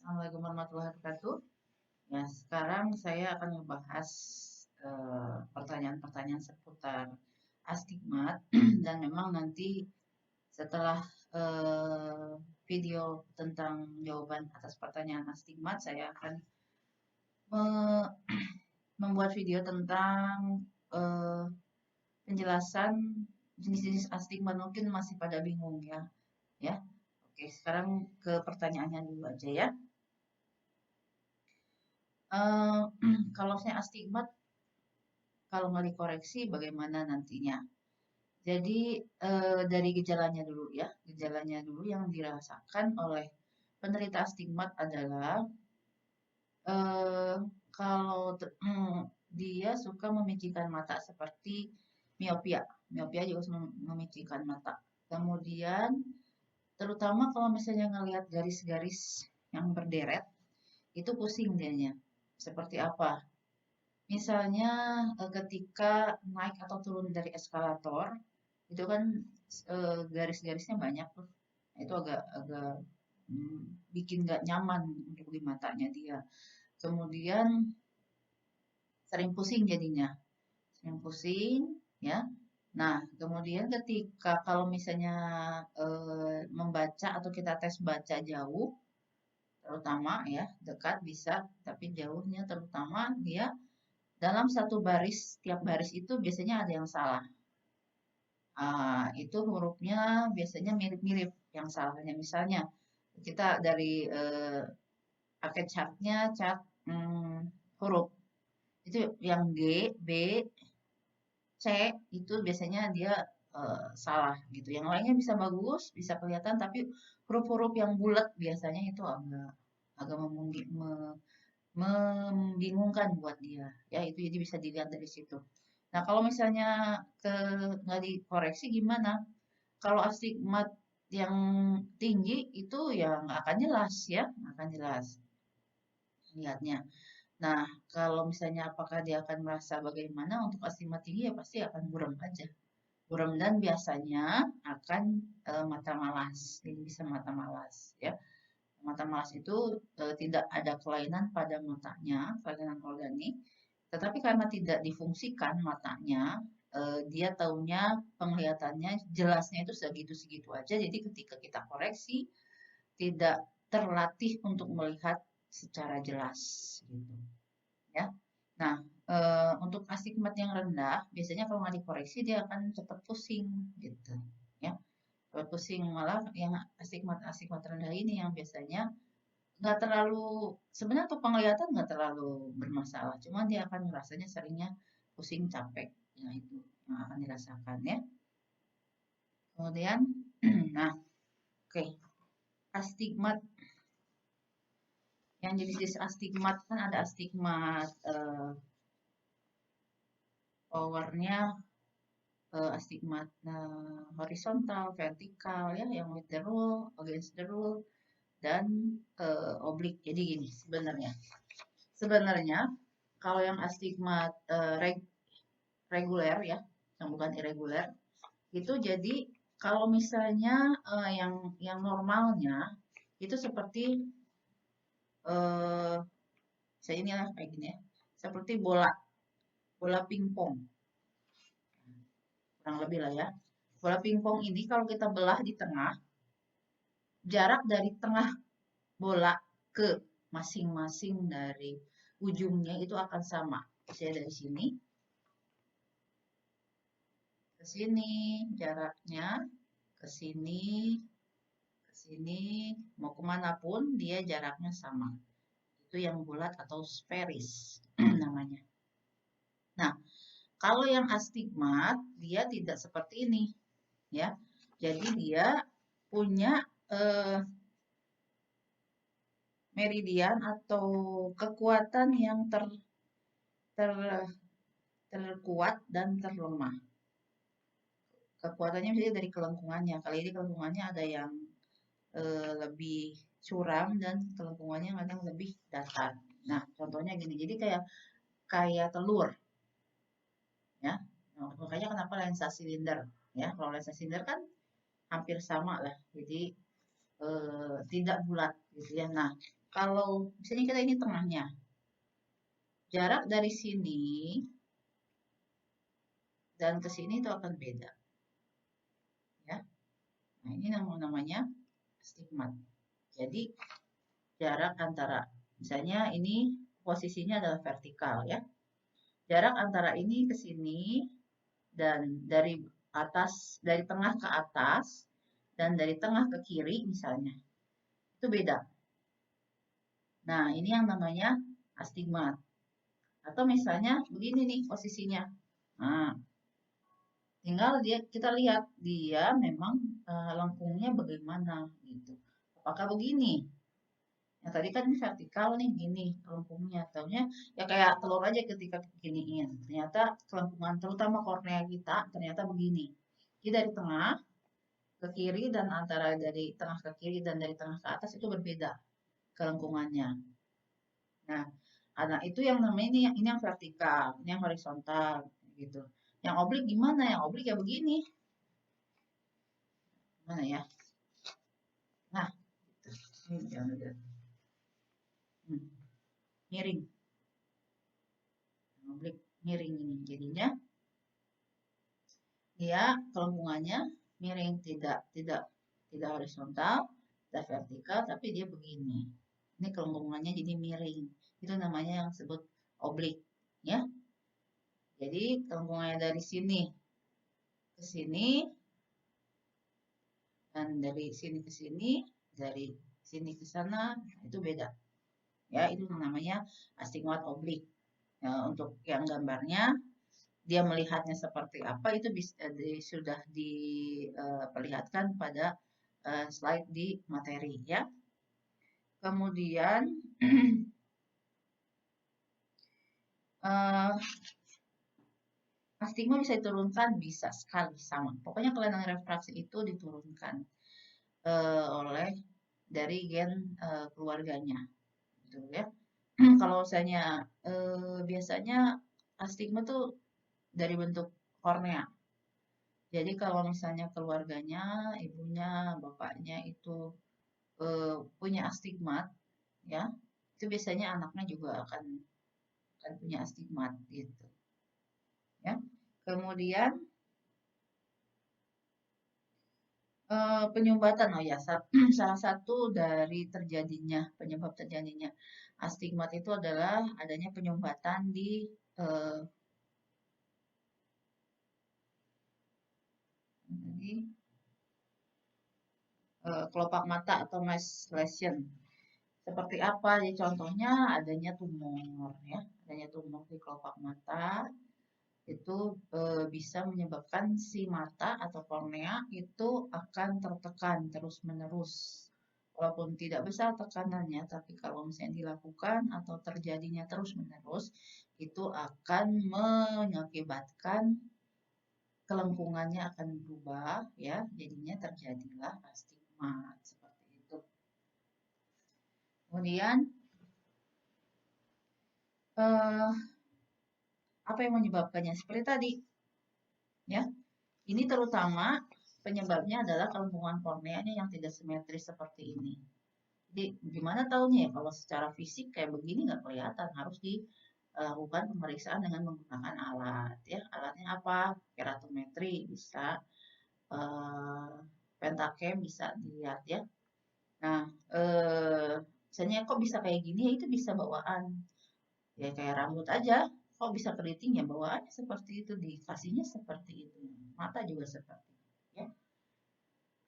Assalamualaikum warahmatullahi wabarakatuh. Ya, sekarang saya akan membahas pertanyaan-pertanyaan seputar astigmat dan memang nanti setelah eh, video tentang jawaban atas pertanyaan astigmat, saya akan me- membuat video tentang eh, penjelasan jenis-jenis astigmat. Mungkin masih pada bingung ya. Ya, oke. Sekarang ke pertanyaannya dulu aja ya. Eh, kalau saya astigmat, kalau nggak dikoreksi bagaimana nantinya? Jadi dari gejalanya dulu ya, gejalanya dulu yang dirasakan oleh penderita astigmat adalah eh, kalau dia suka memicikan mata seperti miopia, miopia juga memicikan mata. Kemudian terutama kalau misalnya ngelihat garis-garis yang berderet, itu pusing dianya. Seperti apa? Misalnya ketika naik atau turun dari eskalator, itu kan garis-garisnya banyak tuh. Nah, itu agak agak mm, bikin nggak nyaman untuk di matanya dia. Kemudian sering pusing jadinya, sering pusing, ya. Nah, kemudian ketika kalau misalnya membaca atau kita tes baca jauh, terutama ya dekat bisa, tapi jauhnya terutama dia dalam satu baris, tiap baris itu biasanya ada yang salah. Itu hurufnya biasanya mirip-mirip yang salahnya. Misalnya kita dari pakai catnya cat huruf itu yang G, B, C itu biasanya dia salah gitu. Yang lainnya bisa bagus, bisa kelihatan, tapi huruf-huruf yang bulat biasanya itu agak agak membingungkan buat dia. Ya itu jadi bisa dilihat dari situ. Nah kalau misalnya ke nggak dikoreksi gimana? Kalau astigmat yang tinggi itu ya nggak akan jelas ya, nggak akan jelas lihatnya. Nah, kalau misalnya apakah dia akan merasa bagaimana untuk astigmat tinggi ya pasti akan buram aja. Buram dan biasanya akan mata malas. Ini bisa mata malas ya. Mata malas itu tidak ada kelainan pada matanya, kelainan organik, tetapi karena tidak difungsikan matanya, dia taunya penglihatannya jelasnya itu segitu-segitu aja. Jadi ketika kita koreksi, tidak terlatih untuk melihat secara jelas gitu ya. Nah, untuk astigmat yang rendah, biasanya kalau nggak dikoreksi dia akan cepat pusing gitu ya. Cepat pusing malah yang astigmat rendah ini yang biasanya nggak terlalu sebenarnya untuk penglihatan nggak terlalu bermasalah, cuma dia akan merasanya seringnya pusing, capek, ya itu yang akan dirasakan ya. Kemudian, nah, oke, astigmat yang jenis-jenis astigmat kan ada astigmat powernya astigmat horizontal, vertikal ya, yang with the rule, against the rule, dan oblik. Jadi gini sebenarnya kalau yang astigmat reguler ya, yang bukan irregular, itu jadi kalau misalnya yang normalnya itu seperti eh saya ini lah kayak gini ya, seperti bola bola pingpong kurang lebih lah ya. Bola pingpong ini kalau kita belah di tengah, jarak dari tengah bola ke masing-masing dari ujungnya itu akan sama. Saya dari sini ke sini jaraknya, ke sini, ke sini, mau kemana pun dia jaraknya sama. Itu yang bulat atau sferis namanya. Nah, kalau yang astigmat dia tidak seperti ini, ya. Jadi dia punya eh, meridian atau kekuatan yang ter, terkuat dan terlemah. Kekuatannya misalnya dari kelengkungannya. Kali ini kelengkungannya ada yang lebih curam dan kelengkungannya kadang lebih datar. Nah, contohnya gini. Jadi kayak kayak telur, ya. Nah, makanya kenapa lensa silinder, ya. Kalau lensa silinder kan hampir sama lah. Jadi tidak bulat, gitu ya. Nah, Kalau misalnya kita ini tengahnya, jarak dari sini dan ke sini itu akan beda, ya. Nah, ini namanya astigmat. Jadi jarak antara, misalnya ini posisinya adalah vertikal, ya. Jarak antara ini ke sini dan dari atas, dari tengah ke atas dan dari tengah ke kiri misalnya, itu beda. Nah, ini yang namanya astigmat. Atau misalnya begini nih posisinya. Nah, tinggal kita lihat dia memang lengkungnya bagaimana gitu. Apakah begini? Yang tadi kan ini vertikal nih, gini lengkungnya. Taunya ya kayak telur aja ketika giniin. Ternyata kelengkungan terutama kornea kita ternyata begini. Jadi dari tengah ke kiri dan antara dari tengah ke kiri dan dari tengah ke atas itu berbeda kelengkungannya. Nah, anak itu yang namanya ini yang vertikal, ini yang horizontal gitu. Yang oblik gimana? Yang oblik ya begini. Mana ya? Nah, gitu. Ini jangan ada. Miring. Yang oblik miring ini. Jadinya dia kelengkungannya miring, tidak horizontal, tidak vertikal, tapi dia begini. Ini kelengkungannya jadi miring. Itu namanya yang disebut oblik, ya. Jadi kelengkungannya dari sini ke sini dan dari sini ke sini, dari sini ke sana itu beda. Ya, itu namanya astigmat oblik. Ya, untuk yang gambarnya dia melihatnya seperti apa itu sudah diperlihatkan pada slide di materi, ya. Kemudian eh, astigma bisa diturunkan, bisa sekali sama. Pokoknya kelainan refraksi itu diturunkan oleh dari gen keluarganya, gitu ya. Kalau misalnya biasanya astigma tuh dari bentuk kornea. Jadi kalau misalnya keluarganya, ibunya, bapaknya itu punya astigmat, ya, itu biasanya anaknya juga akan punya astigmat gitu, ya. Kemudian penyumbatan, oh ya, salah satu dari penyebab terjadinya astigmat itu adalah adanya penyumbatan di eh, kelopak mata atau mass lesion. Seperti apa? Jadi contohnya adanya tumor, ya, adanya tumor di kelopak mata itu bisa menyebabkan si mata atau kornea itu akan tertekan terus-menerus. Walaupun tidak besar tekanannya, tapi kalau misalnya dilakukan atau terjadinya terus-menerus, itu akan mengakibatkan kelengkungannya akan berubah, ya, jadinya terjadilah astigmat seperti itu. Kemudian eh, apa yang menyebabkannya? Seperti tadi, ya. Ini terutama penyebabnya adalah kelengkungan korneanya yang tidak simetris seperti ini. Jadi gimana tahunya ya kalau secara fisik kayak begini nggak kelihatan, harus dilakukan pemeriksaan dengan menggunakan alat, ya. Alatnya apa? Keratometri bisa, eh, pentacam bisa dilihat, ya. Nah, misalnya kok bisa kayak gini ya itu bisa bawaan. Ya kayak rambut aja, kok bisa keriting ya bawaannya seperti itu, dikasihnya seperti itu. Mata juga seperti itu, ya.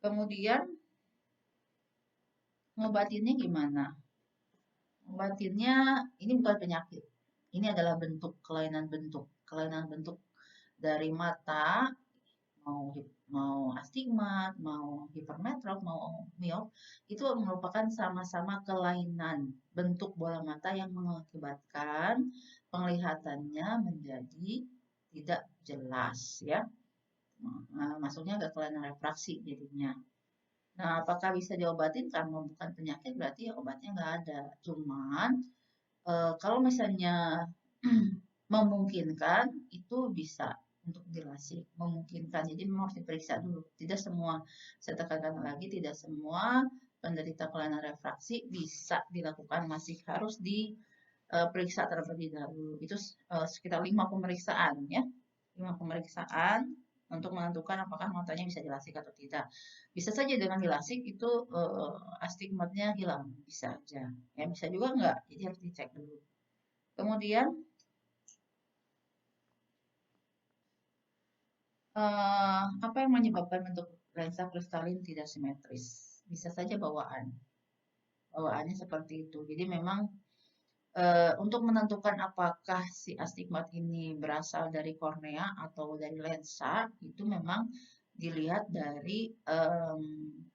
Kemudian ngobatinnya gimana? Ngobatinnya ini bukan penyakit. Ini adalah kelainan bentuk dari mata, mau mau astigmat, mau hipermetrop, mau miop, itu merupakan sama-sama kelainan bentuk bola mata yang mengakibatkan penglihatannya menjadi tidak jelas, ya. Nah, masuknya ke kelainan refraksi jadinya. Nah, apakah bisa diobatin? Karena bukan penyakit berarti ya obatnya nggak ada. Cuman kalau misalnya memungkinkan itu bisa untuk dilasik, memungkinkan. Jadi memang harus diperiksa dulu. Tidak semua, saya tekankan lagi, tidak semua penderita kelainan refraksi bisa dilakukan, masih harus diperiksa terlebih dahulu. Itu sekitar 5 pemeriksaan ya. 5 pemeriksaan untuk menentukan apakah matanya bisa dilasik atau tidak. Bisa saja dengan dilasik itu astigmatnya hilang, bisa aja. Ya, bisa juga enggak, jadi harus dicek dulu. Kemudian apa yang menyebabkan bentuk lensa kristalin tidak simetris? Bisa saja bawaan. Bawaannya seperti itu. Jadi memang untuk menentukan apakah si astigmat ini berasal dari kornea atau dari lensa, itu memang dilihat dari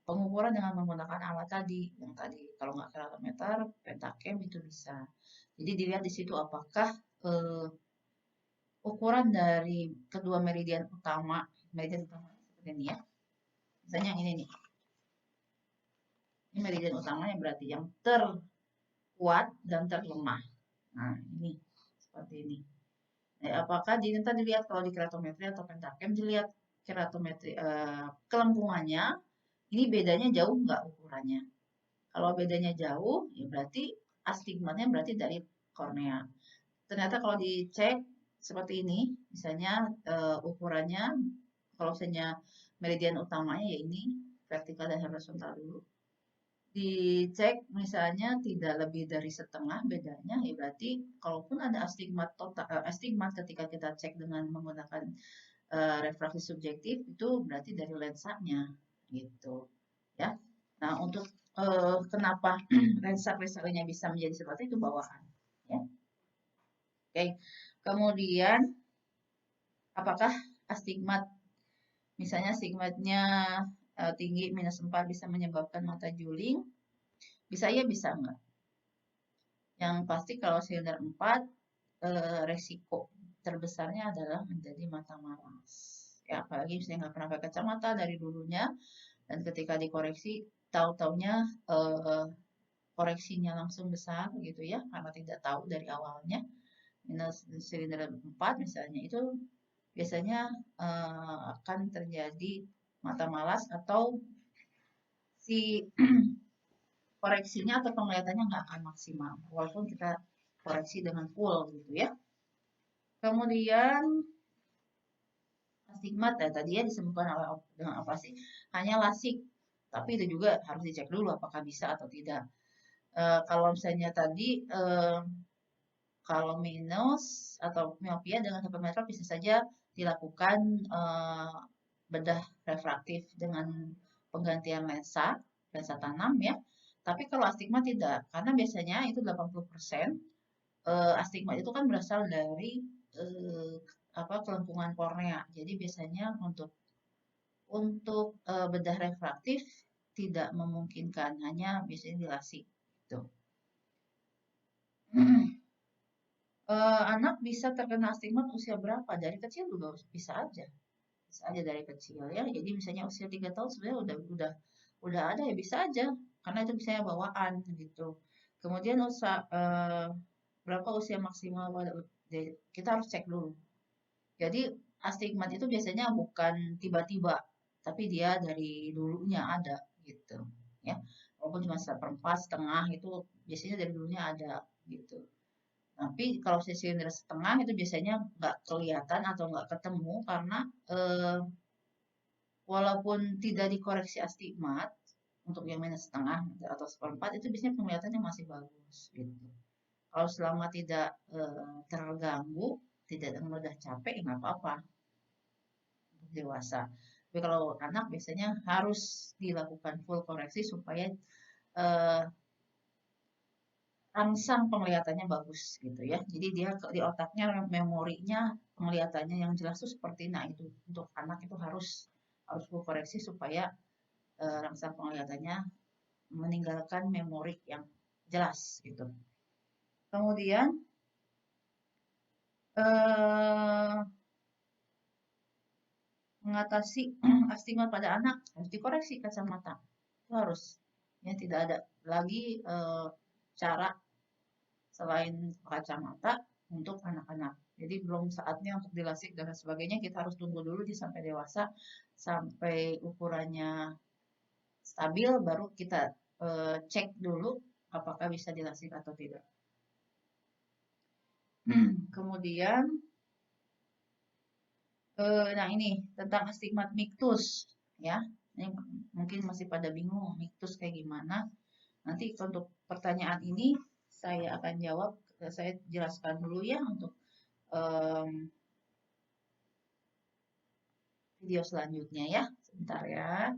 pengukuran dengan menggunakan alat tadi. Yang tadi kalau nggak keratometer, pentacam itu bisa. Jadi dilihat di situ apakah ukuran dari kedua meridian utama seperti ini ya. Misalnya yang ini nih. Ini meridian utamanya berarti yang terkuat dan terlemah. Nah, ini seperti ini. Nah, apakah nanti dilihat kalau di keratometri atau pentacam dilihat keratometri kelengkungannya, ini bedanya jauh nggak ukurannya? Kalau bedanya jauh, ya berarti astigmatnya berarti dari kornea. Ternyata kalau dicek seperti ini, misalnya ukurannya, kalau misalnya meridian utamanya ya ini vertikal dan horizontal dulu. Dicek misalnya tidak lebih dari setengah bedanya, ya berarti kalaupun ada astigmat total, astigmat ketika kita cek dengan menggunakan refraksi subjektif itu berarti dari lensanya gitu ya. Nah, untuk kenapa lensa kristalnya bisa menjadi seperti itu bawaan ya. Oke. Kemudian apakah astigmat misalnya astigmatnya tinggi -4 bisa menyebabkan mata juling? Bisa ya, bisa enggak. Yang pasti kalau silinder 4 resiko terbesarnya adalah menjadi mata malas. Ya, apalagi misalnya nggak pernah pakai kacamata dari dulunya dan ketika dikoreksi tahu-taunya koreksinya langsung besar gitu ya karena tidak tahu dari awalnya. Minus silinder 4 misalnya itu biasanya akan terjadi mata malas atau si koreksinya atau penglihatannya nggak akan maksimal walaupun kita koreksi dengan full gitu ya. Kemudian astigmat ya tadi ya disembuhkan dengan apa sih? Hanya lasik. Tapi itu juga harus dicek dulu apakah bisa atau tidak. Kalau misalnya tadi kalau minus atau miopia dengan hypermetrop bisa saja dilakukan bedah refraktif dengan penggantian lensa, lensa tanam ya. Tapi kalau astigmat tidak, karena biasanya itu 80% astigmat itu kan berasal dari kelengkungan kornea. Jadi biasanya untuk bedah refraktif tidak memungkinkan, hanya biasanya dilasik gitu. Anak bisa terkena astigmat usia berapa? Dari kecil juga bisa aja. Bisa aja dari kecil ya. Jadi misalnya usia 3 tahun sebenarnya udah ada ya bisa aja. Karena itu misalnya bawaan gitu. Kemudian berapa usia maksimal kita harus cek dulu. Jadi astigmat itu biasanya bukan tiba-tiba, tapi dia dari dulunya ada gitu ya. Walaupun cuma 1/4 setengah itu biasanya dari dulunya ada gitu. Tapi kalau silinder setengah itu biasanya nggak kelihatan atau nggak ketemu karena walaupun tidak dikoreksi astigmat untuk yang minus setengah atau 1/4 itu biasanya penglihatannya masih bagus gitu. Kalau selama tidak terganggu, tidak mudah capek, ya nggak apa-apa untuk dewasa. Tapi kalau anak biasanya harus dilakukan full koreksi supaya rangsang penglihatannya bagus gitu ya. Jadi dia di otaknya memorinya penglihatannya yang jelas tuh seperti nah itu untuk anak itu harus full koreksi supaya rangsang penglihatannya meninggalkan memori yang jelas gitu. Kemudian mengatasi astigmat pada anak harus dikoreksi kacamata. Itu harus ya tidak ada lagi cara selain kacamata untuk anak-anak. Jadi belum saatnya untuk dilasik dan sebagainya. Kita harus tunggu dulu sampai dewasa, sampai ukurannya stabil, baru kita cek dulu apakah bisa dilasik atau tidak. Kemudian, nah ini tentang astigmatictus ya. Ini mungkin masih pada bingung mictus kayak gimana. Nanti untuk pertanyaan ini saya akan jawab, saya jelaskan dulu ya untuk video selanjutnya ya. Sebentar ya.